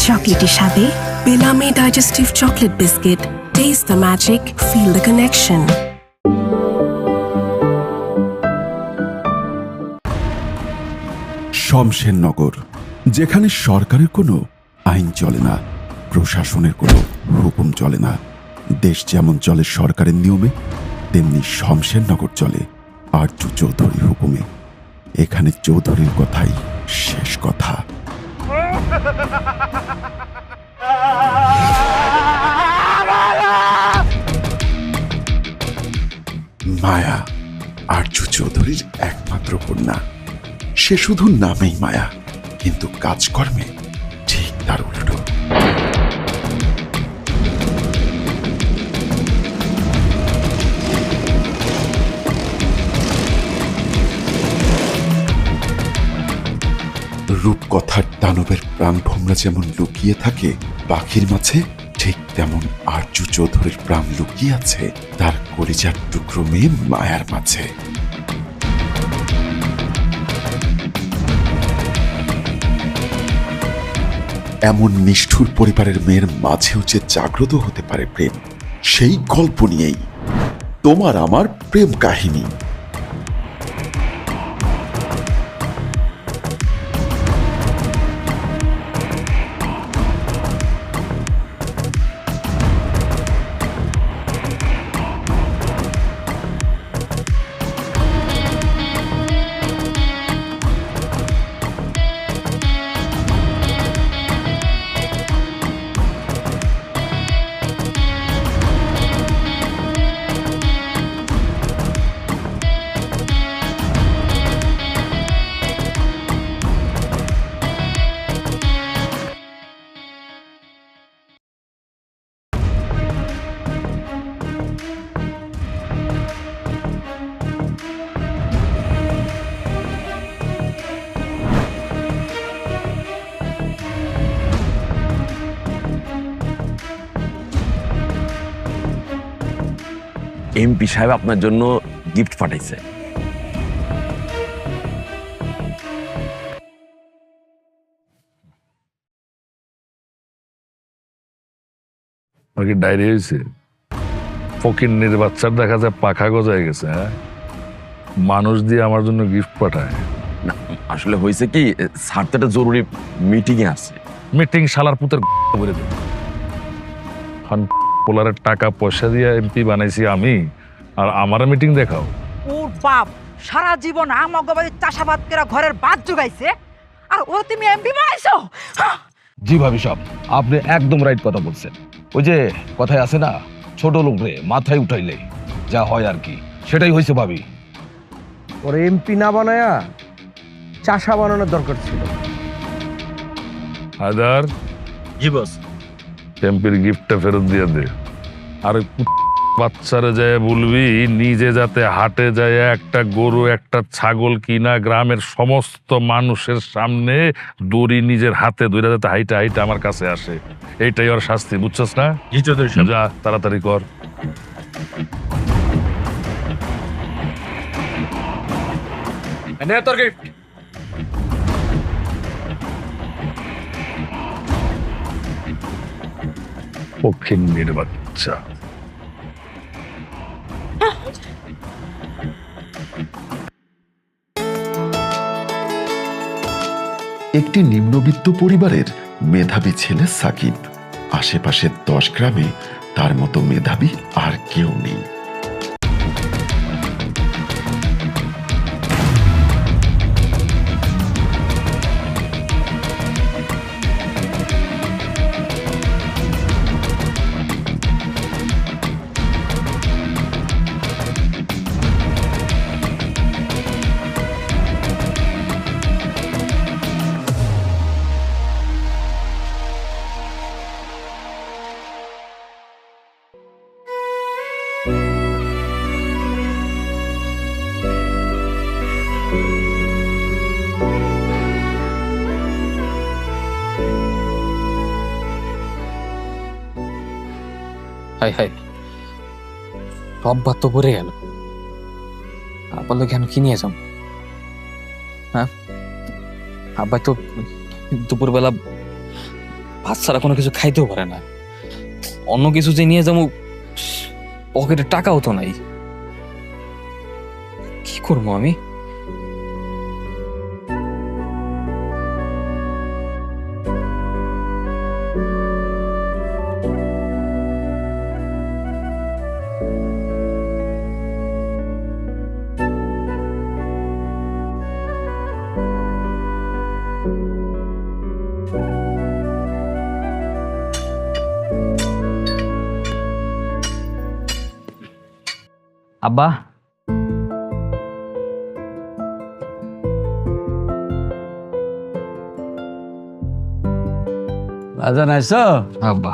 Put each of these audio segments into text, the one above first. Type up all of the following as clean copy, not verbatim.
Chocolatey স্বাদে বেলামি digestive chocolate biscuit. Taste the magic, feel the connection. Shamshernagar, যেখানে সরকারের কোনো আইন চলে না, প্রশাসনের কোনো হুকুম চলে না। দেশ যেমন চলে সরকারের নিয়মে, তেমনি শমশেরনগর চলে আরজু চৌধুরী হুকুমে। এখানে চৌধুরীর কথাই শেষ কথা। মায়া আরজু চৌধুরীর একমাত্র কন্যা। সে শুধু নামেই মায়া, কিন্তু কাজকর্মে ঠিক তার উল্টো। রূপকথার দানবের প্রাণভোমরা যেমন লুকিয়ে থাকে পাখির মাঝে, ঠিক তেমন আরজু চৌধুরীর প্রাণ লুকিয়ে আছে তার কলিজার টুকরো মেয়ে মায়ার মাঝে। এমন নিষ্ঠুর পরিবারের মেয়ের মাঝেও যে জাগ্রত হতে পারে প্রেম, সেই গল্প নিয়েই তোমার আমার প্রেম কাহিনী। এমপি সাহেব আপনার জন্য গিফট পাঠাইছে। ডায়রি হয়েছে, ফকিন্নির বাচ্চার দেখা যায় পাখা গজায় গেছে। হ্যাঁ, মানুষ দিয়ে আমার জন্য গিফট পাঠায় না, আসলে হয়েছে কি, স্যার তো একটা জরুরি মিটিং এ আছে। মিটিং শালার পুতের বলে দেব। পোলারের টাকা পয়সা দিয়ে এমপি বানাইছি আমি, আর আমার মিটিং দেখাও। ওর বাপ সারা জীবন আমাকে বাড়ির চাষাবাদ করে ঘরের বাদ জোগাইছে, আর ও তুমি এমপি বানাইছো? জি ভাবি সাহেব, আপনি একদম রাইট কথা বলছেন। ওই যে কথায় আছে না, ছোট লোক রে মাথায় উঠাইলে যা হয় আর কি, সেটাই হয়েছে ভাবি। ওর এমপি না বানায়া চাষা বানানোর দরকার ছিল। হায়দার, জি বস। এমপির গিফটটা ফেরত দিয়ে দে। আর বাচ্চারে যায় বলবি নিজে যাতে হাটে যায় একটা গরু একটা ছাগল কিনা গ্রামের সমস্ত মানুষের সামনে দড়ি নিজের হাতে ধরে যাতে হাইটা হাইটা আমার কাছে আসে। এইটাই ওর শাস্তি, বুঝছস না? জি চৌধুরী সাহেব। যা তাড়াতাড়ি কর। তোর গিফট। পক্ষিণীর বাচ্চা। একটি নিম্নবিত্ত পরিবারের মেধাবী ছেলে সাকিব। আশেপাশের 10 গ্রামে তার মতো মেধাবী আর কেউ নেই। হাই হাই, সব ভাত তো পড়ে গেল। আব্বা কেন কি নিয়ে যাও? হ্যাঁ, আব্বাই তো দুপুরবেলা ভাত ছাড়া কোনো কিছু খাইতেও পারে না। অন্য কিছু যে নিয়ে যাবো, পকেটে টাকাও তো নাই। কি করবো আমি? আব্বা, বাজান আইস? আব্বা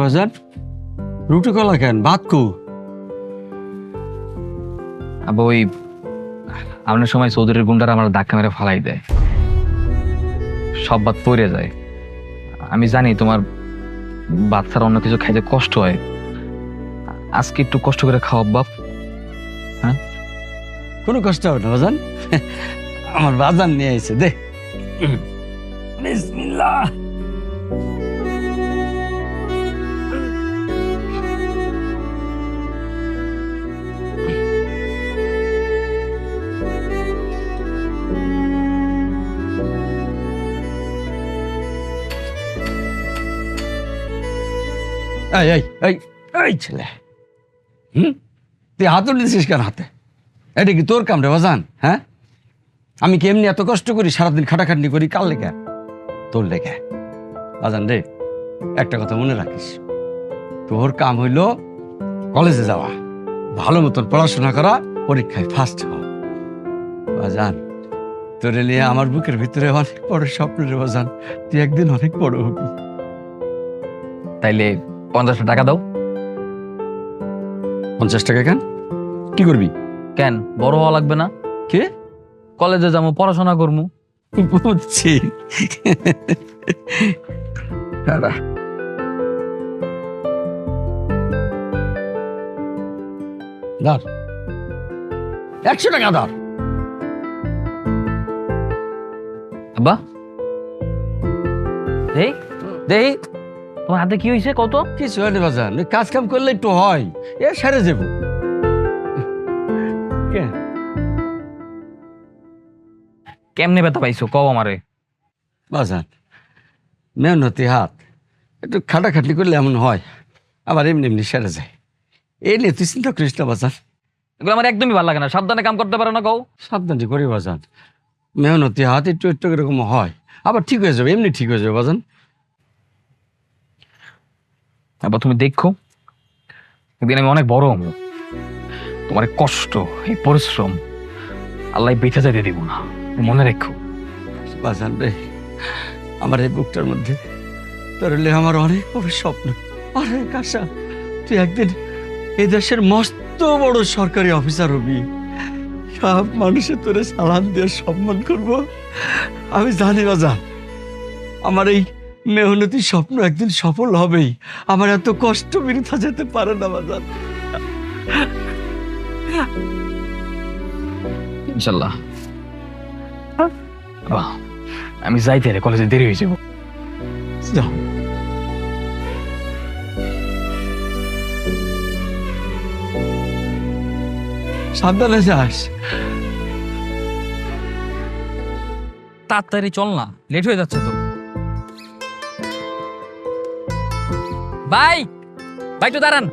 বাজান রুটি কলা কেন, ভাত কু? আব্বা, ওই আপনার সময় চৌধুরীর গুন্ডারা আমার ধাক্কা মেরে ফালাই দেয়, সব ভাত পড়ে যায়। আমি জানি তোমার ভাত ছাড়া অন্য কিছু খাইতে কষ্ট হয়, আজকে একটু কষ্ট করে খাও বাপ। কোনো কষ্ট হবে না বাজান, আমার বাজান নিয়ে আইছে দে। বিসমিল্লাহ। এই এই এই এই ছেলে, তুই হাত দিছিস কেন হাতে? এটা কি তোর কাম রে বাজান? হ্যাঁ, আমি কি এমনি এত কষ্ট করি, সারাদিন খাটাখাটনি করি কার লেগে? তোর লেগে। বাজান রে, একটা কথা মনে রাখিস, তোর কাম হইল কলেজে যাওয়া, ভালো মতন পড়াশোনা করা, পরীক্ষায় ফার্স্ট হওয়া। বাজান, তোরে নিয়ে আমার বুকের ভিতরে অনেক বড় স্বপ্ন রে বাজান, তুই একদিন অনেক বড় হবি। তাইলে 50 টাকা দাও। 50 টাকা কেন? কি করবি? কেন, বড় হওয়া লাগবে না? কে? কলেজে যাবো, পড়াশোনা করবো। বুঝছি। দাঁড়া। ধর 100 টাকা ধর। আব্বা, দেই তোমার হাতে কি হয়েছে কত? কিছু হয়নি বাজান, ওই কাজ কাম করলে একটু হয়, এ সারে যাব। কেমনে ব্যথা পাইছো কও আমারে। বাজান, মেহনতি হাত, একটু খাটাখাটনি করলে এমন হয়, আবার এমনি এমনি সেরে যায়। এই নিয়ে তুই চিন্তা করিস না বাজান। এগুলো আমার একদমই ভালো লাগে না, সাবধানে কাম করতে পারো না কও। সাবধানে করি বাজান, মেহনতি হাত একটু একটু এরকম হয়, আবার ঠিক হয়ে যাবে, এমনি ঠিক হয়ে যাবে বাজান। আবার তুমি দেখো, একদিন আমি অনেক বড় হবো, তোমার এই কষ্ট, এই পরিশ্রম আল্লাহ বেঁচে যেতে দিব না, মনে রেখো। বাজান রে, আমার এই বুকটার মধ্যে তোর আমার অনেক বড় স্বপ্ন, অনেক আশা, তুই একদিন এই দেশের মস্ত বড় সরকারি অফিসার হবি, সব মানুষের তোরে সালাম দিয়ে সম্মান করব। আমি জানি বাজান, আমার এই মেহনতি স্বপ্ন একদিন সফল হবেই, আমার এত কষ্ট বৃথা যেতে পারে না বাজান। ইনশাল্লাহ। বাহ, আমি যাইতে রে, কলেজে দেরি হয়ে যাবো। যাও। সাবধানে যাস। তাড়াতাড়ি চল না, লেট হয়ে যাচ্ছে তো। ভাই, ভাই তো দাঁড়ান।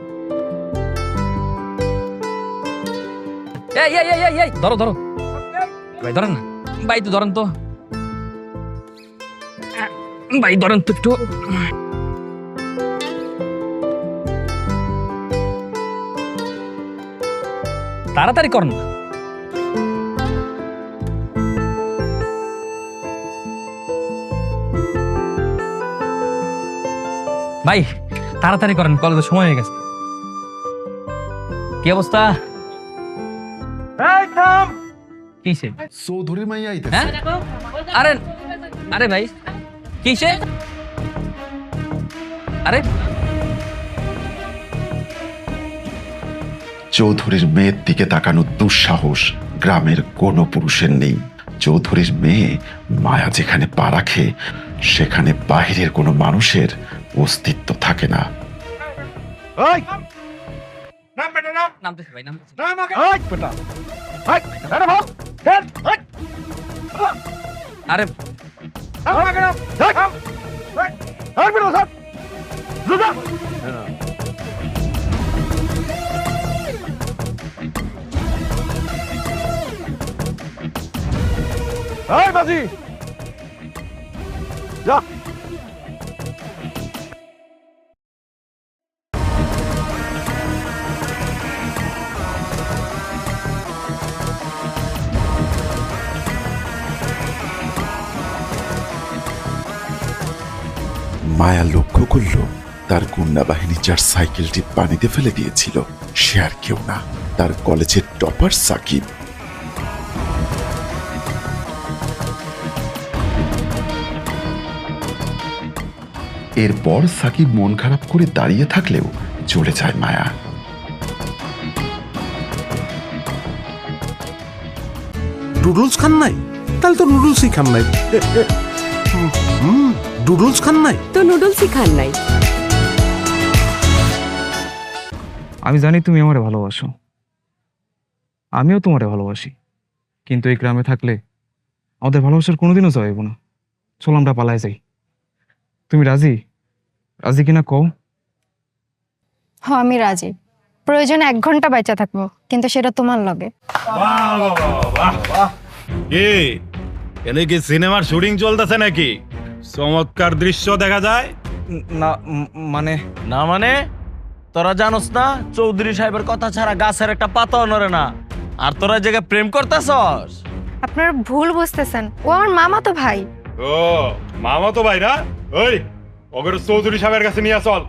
এই এই এই এই ধরো ধরো, ভাই ধরেন না, ভাই তো ধরেন তো, ভাই ধরেন তো একটু। তাড়াতাড়ি করুন। ভাই তাড়াতাড়ি করেন, কলেজের সময় হয়ে গেছে। কি অবস্থা? কিসে? চৌধুরী মাইয়া আইতাছে। হ্যাঁ? আরে আরে ভাই কিসে? আরে চৌধুরীর মেয়ের দিকে তাকানোর দুঃসাহস গ্রামের কোনো পুরুষের নেই। চৌধুরীর মেয়ে মায়া যেখানে পা রাখে সেখানে বাহিরের কোনো মানুষের অস্তিত্ব থাকে না। আরে বাজি যা। মায়া লক্ষ্য করল তার গুন্ডা বাহিনী যার সাইকেলটি পানিতে ফেলে দিয়েছিল সে আর কেউ না, তার কলেজের টপার সাকিব। এরপর সাকিব মন খারাপ করে দাঁড়িয়ে থাকলেও চলে যায় মায়া। নুডলস খান নাই? তাহলে তো নুডলসই খান নাই। নুডলস খান নাই তো নুডলসই খান নাই। আমি জানি তুমি আমারে ভালোবাসো, আমিও তোমারে ভালোবাসি, কিন্তু এই গ্রামে থাকলে আমাদের ভালোবাসার কোনোদিনও যাইব না। চলো আমরা পালায় যাই। তুমি রাজি? রাজি কিনা কও? হ্যাঁ আমি রাজি। প্রয়োজনে 1 ঘন্টা বাইচা থাকবো, কিন্তু সেটা তোমার লগে। এনে কি সিনেমার শুটিং চলতেছে নাকি? চমৎকার দৃশ্য দেখা যায় না মানে না মানে তোরা জানোস না চৌধুরী সাহেবের কথা ছাড়া গাছের একটা পাতাও নড়ে না, আর তোরা জায়গায় প্রেম করতেছস? আপনারা ভুল বুঝতেছেন, ও আমার মামা তো ভাই। ও মামা তো ভাই না? ওই ওগর চৌধুরী সাহেবের কাছে নিয়ে চল,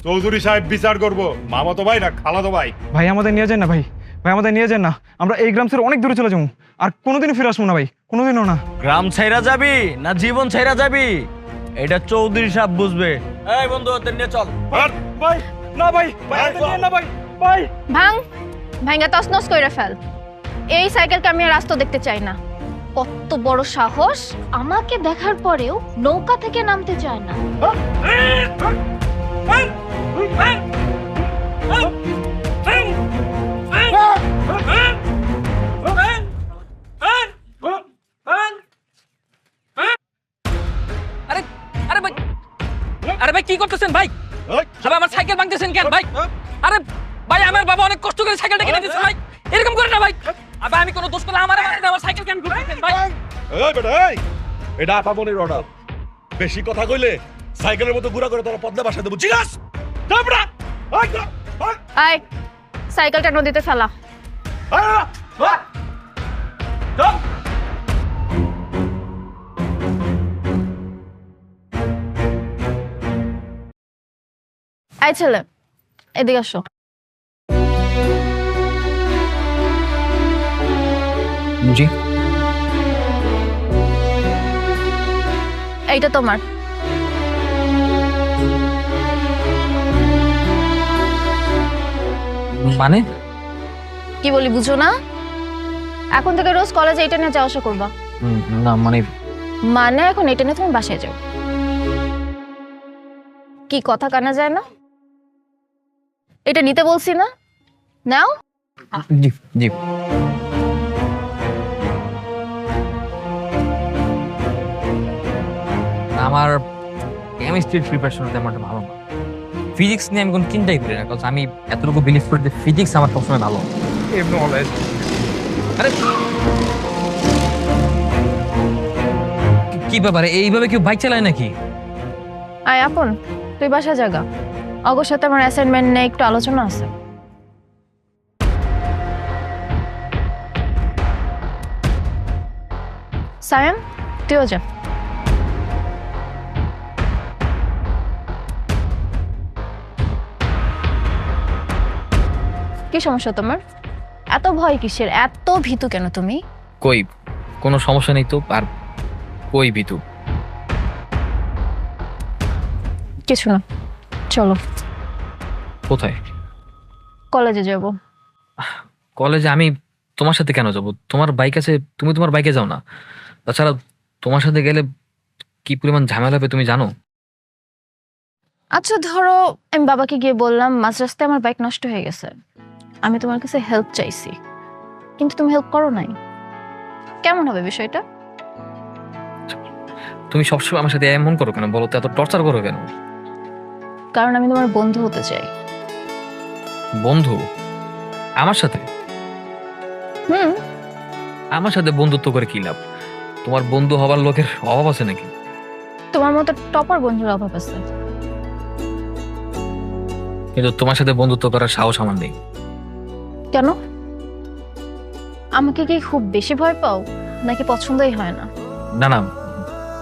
চৌধুরী সাহেব বিচার করবো। মামা তো ভাই না, খালা তো ভাই। ভাই আমাদের নিয়ে যান না ভাই, ভাই আমাদের নিয়ে যান না। আমরা এই গ্রাম ছেড়ে অনেক দূরে চলে যাবো, আর কোনোদিনও ফিরে আসবো না ভাই, কোনোদিনও না। গ্রাম ছাইরা যাবি না জীবন ছাইরা যাবি এটা চৌধুরী সাহেব বুঝবে। এই বন্ধু ওদের নিয়ে চল। ভাই না ভাই, না ভাই, ভাই ভাঙ ভাঙ্গা তছনছ কইরা ফেল। এই সাইকেলকে আমি আর রাস্তা দেখতে চাই না। কত বড় সাহস, আমাকে দেখার পরেও নৌকা থেকে নামতে চায় না। আরে আরে ভাই, আরে ভাই কি করতেছেন ভাই? সবাই আমার সাইকেল ভাঙতেছেন কেন ভাই? আরে ভাই আমার বাবা অনেক কষ্ট করে সাইকেলটা কিনে দিয়েছে ভাই, এরকম করে না ভাই। আবার আমি কোনো দোষ করলে আমার সাইকেল কেন ঘুরতেছেন ভাই? এই বেটা এই, এটা আপামনির অর্ডার। বেশি কথা কইলে সাইকেলের মতো গুড়া করে তোরা পদ্মা বাসা দেবো, চিনাস? তারপরা আয় সাইকেলটা নদীতে ফেলা। আয় ছেলে এদিকে আসো। জি এইটা তোমার। মানে কি বলি বুঝো না? এখন থেকে রোজ কলেজে এটা নিয়ে যাওয়া আসা করবা। না মানে মানে এখন এটা নিয়ে তুমি বাসায় যাও। কি কথা কানা যায় না? এটা নিতে বলছি না, নাও। জি জি। আমার কেমিস্ট্রির প্রিপারেশনটা আমার ভালো না। ফিজিক্স নিয়ে আমি কোনো চিন্তাই করি না, কারণ আমি এতটুকু বিলিভ করি যে ফিজিক্স আমার সবসময় ভালো। আরে কি ব্যাপারে, এইভাবে কেউ বাইক চালায় নাকি? আয় আপন তুই বাসা জাগা, অগোর সাথে আমার অ্যাসাইনমেন্ট নিয়ে একটু আলোচনা আছে। সায়াম তুইও যা। কি সমস্যা তোমার? এত ভয় কিসের? এত ভীতু কেন তুমি? কই কোনো সমস্যা নেই তো, আর কই ভীতু? কিছু না, চলো। কোথায়? কলেজে যাব। কলেজে আমি তোমার সাথে কেন যাব? তোমার বাইক আছে, তুমি তোমার বাইকে যাও না। তাছাড়া তোমার সাথে গেলে কি পরিমাণ ঝামেলা হবে তুমি জানো। আচ্ছা ধরো আমি বাবাকে গিয়ে বললাম মাঝ রাস্তায় আমার বাইক নষ্ট হয়ে গেছে, আমি তোমার কাছে হেল্প চাইছি, কিন্তু তুমি হেল্প করো নাই, কেমন হবে বিষয়টা? তুমি সবসময় আমার সাথে এমন করো কেন বলো তো? এত টর্চার করো কেন? কারণ আমি তোমার বন্ধু হতে চাই। বন্ধু আমার সাথে? আমার সাথে বন্ধুত্ব করে কি লাভ? তোমার বন্ধু হবার লোকের অভাব আছে নাকি? তোমার মতো টপার বন্ধুর অভাব আছে, কিন্তু তোমার সাথে বন্ধুত্ব করার সাহস আমার নেই। কেন? আমাকে কি খুব বেশি ভয় পাও নাকি পছন্দই হয় না? না না,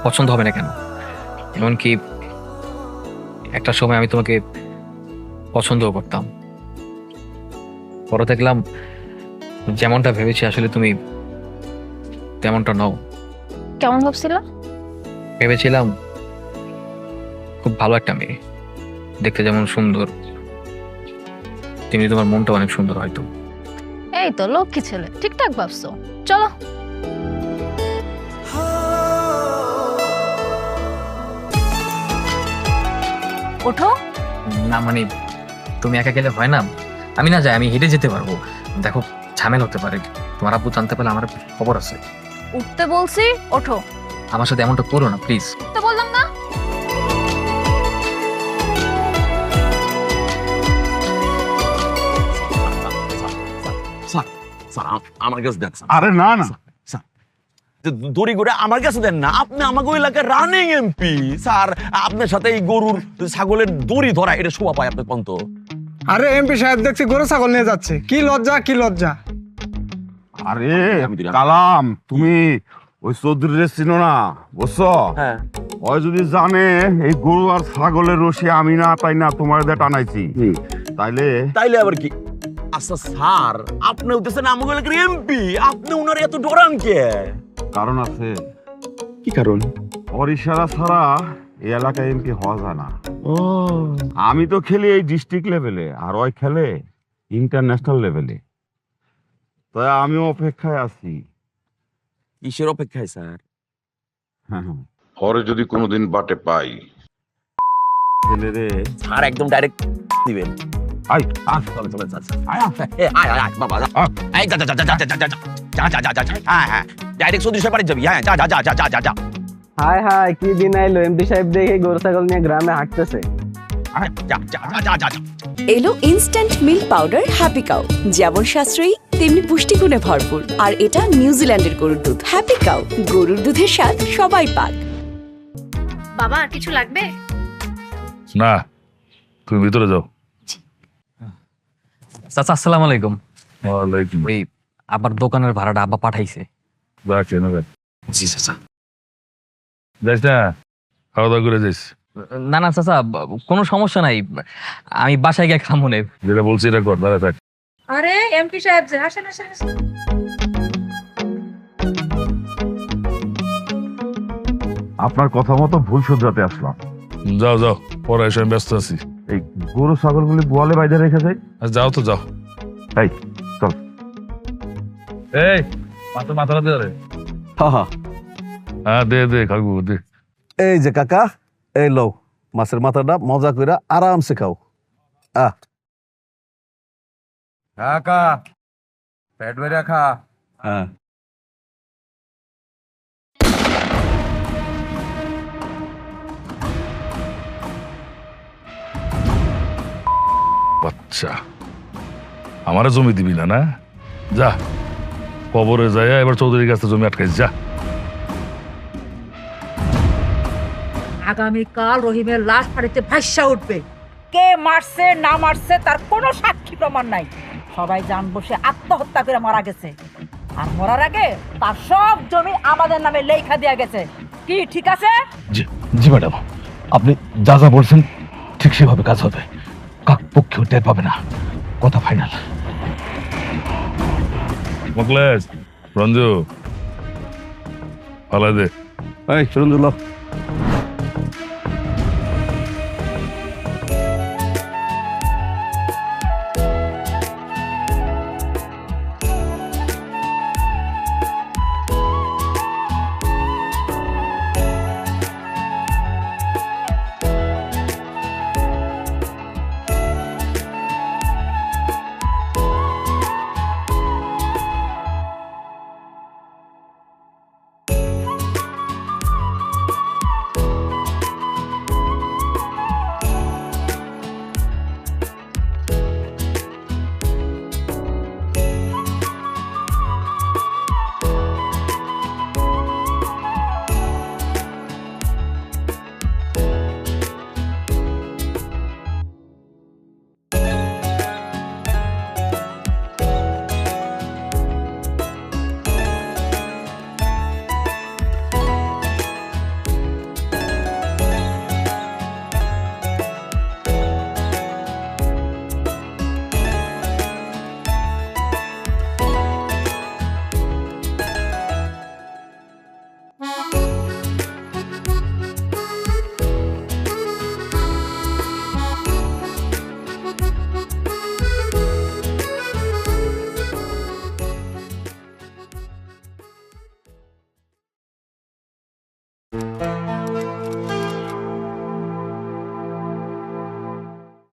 পছন্দ হবে না কেন? এমনকি একটা সময় আমি তোমাকে পছন্দও করতাম, পরে দেখলাম যেমনটা ভেবেছি আসলে তুমি তেমনটা নও। কেমন ভাবছিল? ভেবেছিলাম খুব ভালো একটা মেয়ে, দেখতে যেমন সুন্দর তেমনি তোমার মনটা অনেক সুন্দর হয়তো। এই তো লক্ষ্মী ছেলে, ঠিকঠাক ভাবছো। চলো। ওঠো। না মানে তুমি একা গেলে হয় না, আমি না যাই, আমি হেঁটে যেতে পারবো। দেখো ঝামেলা হতে পারে, তোমার আব্বু জানতে পারলে আমার খবর আছে। উঠতে বলছি, ওঠো। আমার সাথে এমনটা করো না প্লিজ। তো বললাম না। আমার কাছে দেন। আরে না না, দড়ি করে আমার কাছে দেন না। আপনি আমাকে এলাকার রানিং এমপি স্যার, আপনার সাথে এই গরুর ছাগলের দড়ি ধরা এটা শোভা পায় আপনার পন্ত? আরে এমপি সাহেব দেখছি গরু ছাগল নিয়ে যাচ্ছে, কি লজ্জা কি লজ্জা। আরে কালাম, তুমি ওই চৌধুরীরে চিনো না, বুঝছো? হ্যাঁ। ওই যদি জানে এই গরু আর ছাগলের রশি আমি না তাই না তোমার দিয়ে টানাইছি, তাইলে আবার কি? আচ্ছা স্যার, আপনি উঠতেছেন আমাকে এলাকার এমপি, আপনি উনার এত ডরান কে? কারণ আছে। কি কারণ? ওর ইশারা ছাড়া এই এলাকায় এমপি হওয়া যায় না। আমি তো খেলি এই ডিস্ট্রিক্ট লেভেলে, আর ওই খেলে ইন্টারন্যাশনাল লেভেলে। তাই আমি অপেক্ষায় আছি। কিসের অপেক্ষায় স্যার? পরে যদি কোনোদিন বাটে পাই ছেলেরে স্যার একদম ডাইরেক্ট দিবেন। আই চলে চলে চলে আয় আয় বাবা, এই যা যা যা যা যা যা যা যা যা যা। হ্যাঁ ডাইরেক্ট চৌধুরী সাহেব বাড়ি যাবি। হ্যাঁ যা যা যা যা যা যা। হাই হাই, কি দিন আইলো, এমপি সাহেব দেখে গরু ছাগল নিয়ে গ্রামে হাঁটতেছে। যা যা যা যা যা। এলো instant milk powder happy cow, যেমন সাশ্রয়ী তেমনি পুষ্টিগুণে ভরপুর। আর এটা নিউজিল্যান্ডের গরুর দুধ। হ্যাপি কাউ, গরুর দুধের স্বাদ সবাই পাক। বাবা আর কিছু লাগবে? না, তুমি ভিতরে যাও। চাচা আসসালামু আলাইকুম। ওয়ালাইকুম। ওই আবার দোকানের ভাড়াটা আব্বা পাঠাইছে। জি চাচা। যাইস না, খাওয়া দাওয়া করে যাইস। না না চাচা, কোনো সমস্যা নাই, আমি বাসায় গিয়ে খামো নে। যেটা বলছি এটা কর, দাঁড়ায় থাক। আরে এমপি সাহেব যে, আসেন আসেন আসেন। আপনার কথা মতো ভুল শুধরাতে আসলাম। যাও যাও, পরে এসে আমি ব্যস্ত আছি। এই গরু ছাগলগুলি গোয়ালে বাইরে রেখে যাই। যাও তো যাও। এই চল। এই মাথাটা দে রে। হ্যাঁ দে দে খাবো দে। এই যে কাকা, এই লও মাছের মাথাটা মজা করে আরামসে খাও। কাকা পেট ভরে খা। হ্যাঁ বাচ্চা, আমারে জমি দিবি না? না যা, কবরে যায় এবার চৌধুরীর কাছে জমি আটকাইস যা। আগামীকাল রহিমের লাশ বাড়িতে ভাইসা উঠবে। কে মারছে না মারছে তার কোনো সাক্ষী প্রমাণ নাই। সবাই জানবো সে আত্মহত্যা করে মারা গেছে, আর মরার আগে তার সব জমি আমাদের নামে লেখা দেয়া গেছে। কি ঠিক আছে? জি ম্যাডাম, আপনি যা যা বলছেন ঠিক সেভাবে কাজ হবে। কাক পক্ষেও টের পাবে না, কথা ফাইনাল। মকলেশ, রঞ্জু, ফালাই দে। এই রঞ্জু লো।